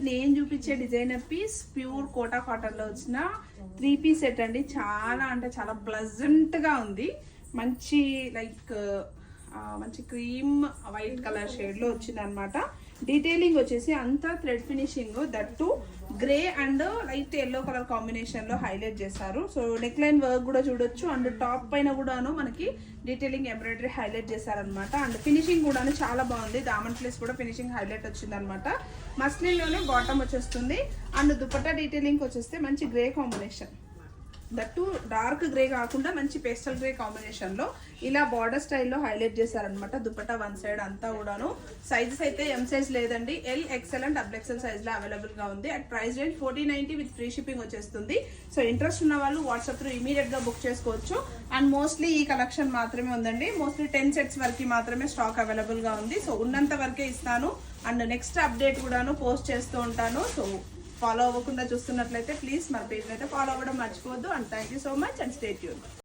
నేను చూపించే designer piece pure Kota cotton లో వచ్చిన 3 పీస్ సెట్ అండి. చాలా అంటే చాలా ప్లెజెంట్ గా ఉంది. మంచి లైక్ మంచి క్రీమ్ వైట్ కలర్ షేడ్ లో వచ్చింది అనమాట. డీటెయిలింగ్ వచ్చేసి అంతా thread finishing, that grey and light yellow colour combination లో హైలైట్ చేశారు. సో నెక్ లైన్ వర్క్ కూడా చూడొచ్చు. అండ్ టాప్ పైన కూడాను మనకి డీటెయిలింగ్ ఎంబ్రాయిడరీ హైలైట్ చేశారనమాట. అండ్ ఫినిషింగ్ కూడాను చాలా బాగుంది. దామన్ ప్లేస్ కూడా ఫినిషింగ్ హైలైట్ వచ్చింది అనమాట. మస్లిన్ లోనే బాటమ్ వచ్చేస్తుంది. అండ్ దుపట్టా డీటెయిలింగ్ వచ్చేస్తే మంచి grey combination, that dark grey కాకుండా మంచి పేస్టల్ గ్రే కాంబినేషన్ లో ఇలా బార్డర్ స్టైల్లో హైలైట్ చేశారనమాట. దుపట్టా వన్ సైడ్ అంతా కూడాను. సైజెస్ అయితే ఎం సైజ్ లేదండి, L, XL and XXL size లో అవైలబుల్ గా ఉంది. At price range 1490 with free shipping వచ్చేస్తుంది. సో ఇంట్రెస్ట్ ఉన్న వాళ్ళు వాట్సాప్ త్రూ ఇమీడియట్ గా బుక్ చేసుకోవచ్చు. అండ్ మోస్ట్లీ ఈ కలెక్షన్ మాత్రమే ఉందండి. మోస్ట్లీ 10 సెట్స్ వరకు మాత్రమే స్టాక్ అవైలబుల్ గా ఉంది. సో ఉన్నంత వరకే ఇస్తాను. అండ్ నెక్స్ట్ అప్డేట్ కూడాను పోస్ట్ చేస్తూ ఉంటాను. సో ఫాలో అవ్వకుండా చూస్తున్నట్లయితే ప్లీజ్ మన పేజ్ అయితే ఫాలో అవ్వడం మర్చిపోవద్దు. And thank you so much and stay tuned.